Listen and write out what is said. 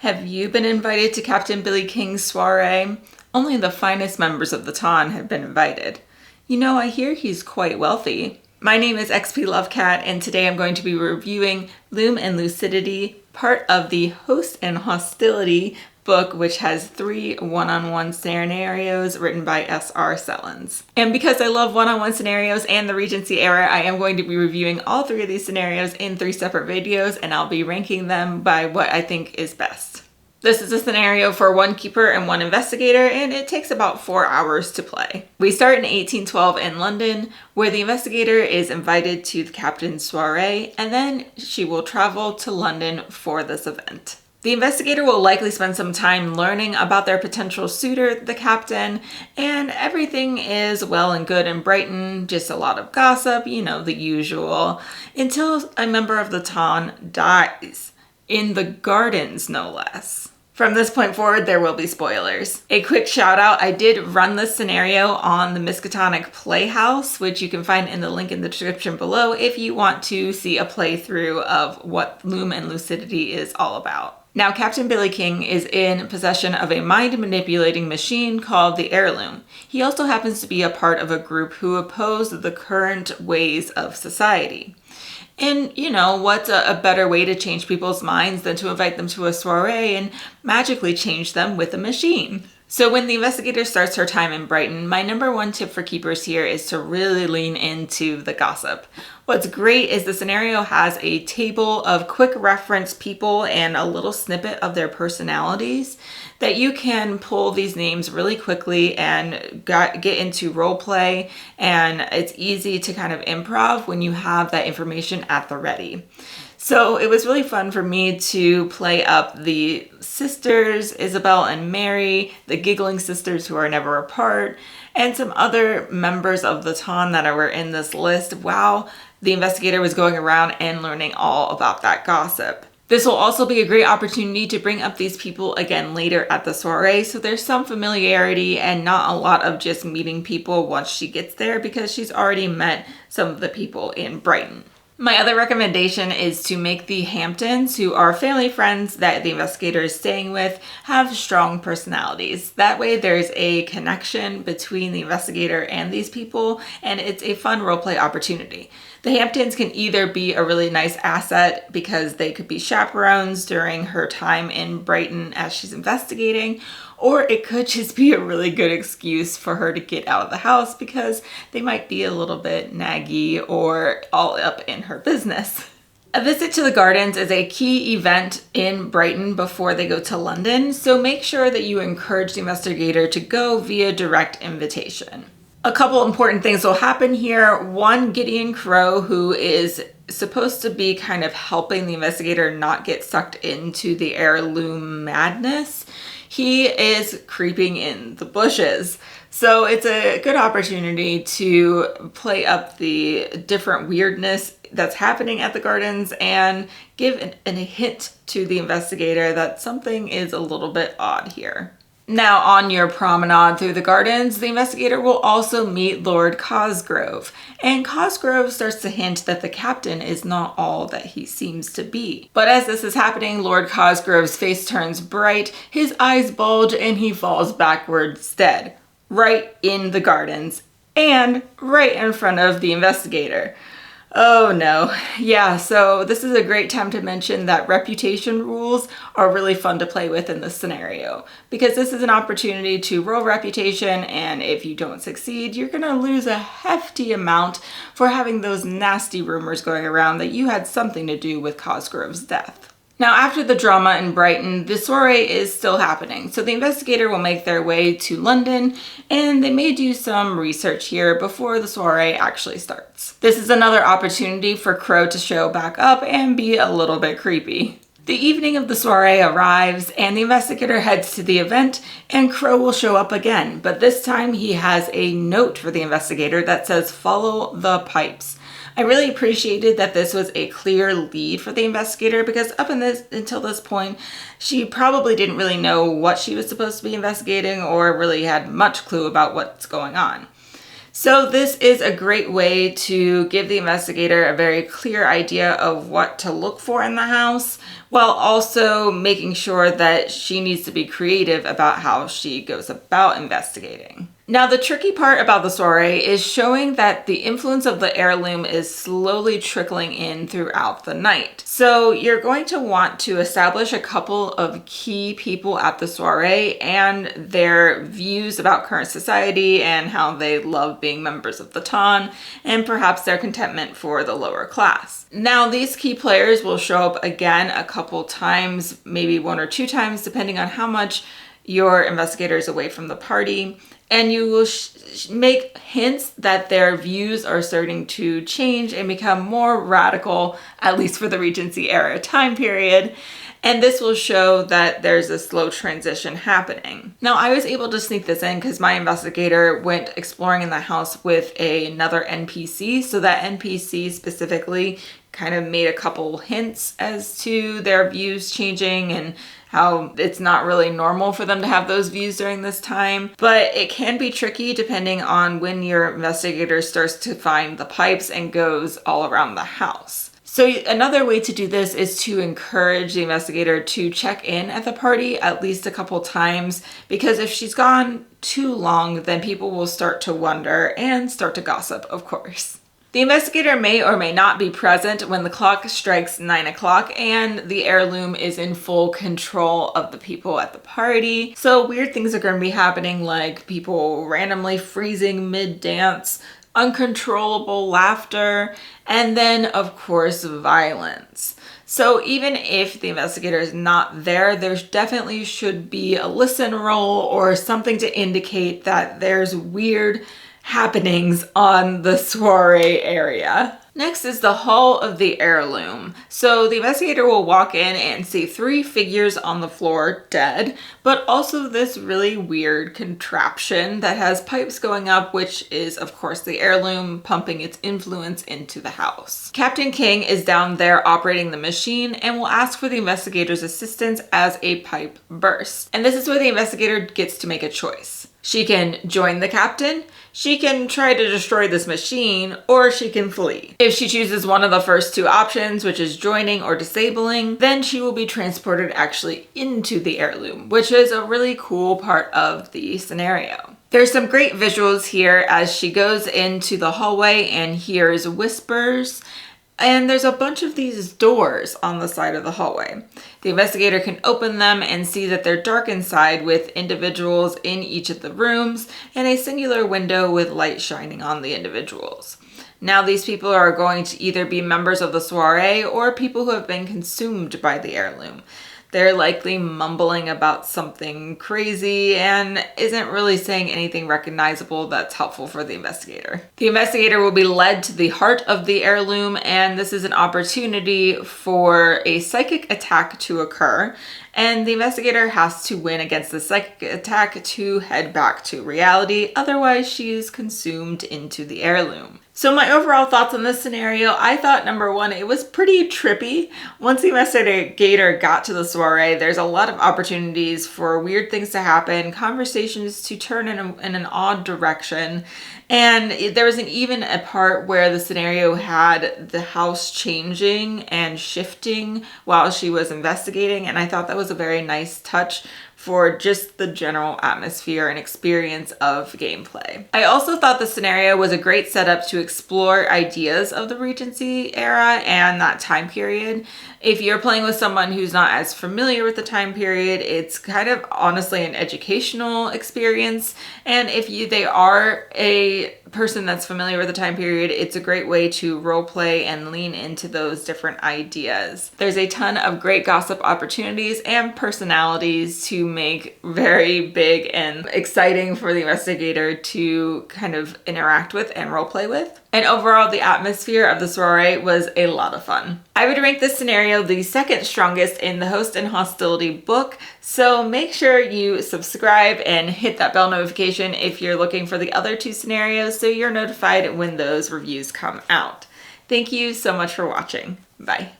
Have you been invited to Captain Billy King's soiree? Only the finest members of the Ton have been invited. You know, I hear he's quite wealthy. My name is XPLovecat, and today I'm going to be reviewing Loom and Lucidity, part of the Host and Hostility book, which has 3 one-on-one scenarios written by S.R. Sellens. And because I love one-on-one scenarios and the Regency era, I am going to be reviewing all 3 of these scenarios in 3 separate videos, and I'll be ranking them by what I think is best. This is a scenario for 1 keeper and 1 investigator, and it takes about 4 hours to play. We start in 1812 in London, where the investigator is invited to the captain's soiree, and then she will travel to London for this event. The investigator will likely spend some time learning about their potential suitor, the captain, and everything is well and good in Brighton, just a lot of gossip, you know, the usual, until a member of the Ton dies. In the gardens, no less. From this point forward, there will be spoilers. A quick shout out, I did run this scenario on the Miskatonic Playhouse, which you can find in the link in the description below if you want to see a playthrough of what Loom and Lucidity is all about. Now, Captain Billy King is in possession of a mind-manipulating machine called the Heirloom. He also happens to be a part of a group who oppose the current ways of society. And, you know, what's a better way to change people's minds than to invite them to a soiree and magically change them with a machine? So when the investigator starts her time in Brighton, my number 1 tip for keepers here is to really lean into the gossip. What's great is the scenario has a table of quick reference people and a little snippet of their personalities that you can pull these names really quickly and get into role play, and it's easy to kind of improv when you have that information at the ready. So it was really fun for me to play up the sisters, Isabel and Mary, the giggling sisters who are never apart, and some other members of the Ton that were in this list while the investigator was going around and learning all about that gossip. This will also be a great opportunity to bring up these people again later at the soiree, so there's some familiarity and not a lot of just meeting people once she gets there because she's already met some of the people in Brighton. My other recommendation is to make the Hamptons, who are family friends that the investigator is staying with, have strong personalities. That way there's a connection between the investigator and these people, and it's a fun roleplay opportunity. The Hamptons can either be a really nice asset because they could be chaperones during her time in Brighton as she's investigating, or it could just be a really good excuse for her to get out of the house because they might be a little bit naggy or all up in her business. A visit to the gardens is a key event in Brighton before they go to London, so make sure that you encourage the investigator to go via direct invitation. A couple important things will happen here. One, Gideon Crow, who is supposed to be kind of helping the investigator not get sucked into the heirloom madness, he is creeping in the bushes. So it's a good opportunity to play up the different weirdness that's happening at the gardens and give a hint to the investigator that something is a little bit odd here. Now, on your promenade through the gardens, the investigator will also meet Lord Cosgrove, and Cosgrove starts to hint that the captain is not all that he seems to be. But as this is happening, Lord Cosgrove's face turns bright, his eyes bulge, and he falls backwards dead, right in the gardens, and right in front of the investigator. Oh no. Yeah, so this is a great time to mention that reputation rules are really fun to play with in this scenario, because this is an opportunity to roll reputation, and if you don't succeed, you're gonna lose a hefty amount for having those nasty rumors going around that you had something to do with Cosgrove's death. Now, after the drama in Brighton, the soiree is still happening, so the investigator will make their way to London, and they may do some research here before the soiree actually starts. This is another opportunity for Crow to show back up and be a little bit creepy. The evening of the soiree arrives, and the investigator heads to the event, and Crow will show up again, but this time he has a note for the investigator that says, "Follow the pipes." I really appreciated that this was a clear lead for the investigator, because until this point, she probably didn't really know what she was supposed to be investigating or really had much clue about what's going on. So this is a great way to give the investigator a very clear idea of what to look for in the house, while also making sure that she needs to be creative about how she goes about investigating. Now, the tricky part about the soiree is showing that the influence of the heirloom is slowly trickling in throughout the night. So you're going to want to establish a couple of key people at the soiree and their views about current society and how they love being members of the Ton, and perhaps their contentment for the lower class. Now, these key players will show up again a couple times, maybe 1 or 2 times, depending on how much your investigator is away from the party. And you will make hints that their views are starting to change and become more radical, at least for the Regency era time period. And this will show that there's a slow transition happening. Now, I was able to sneak this in because my investigator went exploring in the house with another NPC. So that NPC specifically kind of made a couple hints as to their views changing and how it's not really normal for them to have those views during this time. But it can be tricky depending on when your investigator starts to find the pipes and goes all around the house. So another way to do this is to encourage the investigator to check in at the party at least a couple times, because if she's gone too long, then people will start to wonder and start to gossip, of course. The investigator may or may not be present when the clock strikes 9 o'clock and the heirloom is in full control of the people at the party. So weird things are going to be happening, like people randomly freezing mid-dance, uncontrollable laughter, and then, of course, violence. So even if the investigator is not there, there definitely should be a listen roll or something to indicate that there's weird happenings on the soiree area. Next is the Hall of the Heirloom. So the investigator will walk in and see 3 figures on the floor dead, but also this really weird contraption that has pipes going up, which is of course the heirloom pumping its influence into the house. Captain King is down there operating the machine and will ask for the investigator's assistance as a pipe bursts. And this is where the investigator gets to make a choice. She can join the captain, she can try to destroy this machine, or she can flee. If she chooses one of the first 2 options, which is joining or disabling, then she will be transported actually into the heirloom, which is a really cool part of the scenario. There's some great visuals here as she goes into the hallway and hears whispers. And there's a bunch of these doors on the side of the hallway. The investigator can open them and see that they're dark inside with individuals in each of the rooms and a singular window with light shining on the individuals. Now these people are going to either be members of the soiree or people who have been consumed by the heirloom. They're likely mumbling about something crazy and isn't really saying anything recognizable that's helpful for the investigator. The investigator will be led to the heart of the heirloom, and this is an opportunity for a psychic attack to occur. And the investigator has to win against the psychic attack to head back to reality, otherwise she's consumed into the heirloom. So my overall thoughts on this scenario, I thought number 1, it was pretty trippy. Once the investigator got to the soiree, there's a lot of opportunities for weird things to happen, conversations to turn in an odd direction. And there was even a part where the scenario had the house changing and shifting while she was investigating. And I thought that was a very nice touch for just the general atmosphere and experience of gameplay. I also thought the scenario was a great setup to explore ideas of the Regency era and that time period. If you're playing with someone who's not as familiar with the time period, it's kind of honestly an educational experience. And if they are a person that's familiar with the time period, it's a great way to roleplay and lean into those different ideas. There's a ton of great gossip opportunities and personalities to make very big and exciting for the investigator to kind of interact with and roleplay with. And overall, the atmosphere of the soiree was a lot of fun. I would rank this scenario the 2nd strongest in the Host and Hostility book, so make sure you subscribe and hit that bell notification if you're looking for the other 2 scenarios so you're notified when those reviews come out. Thank you so much for watching. Bye.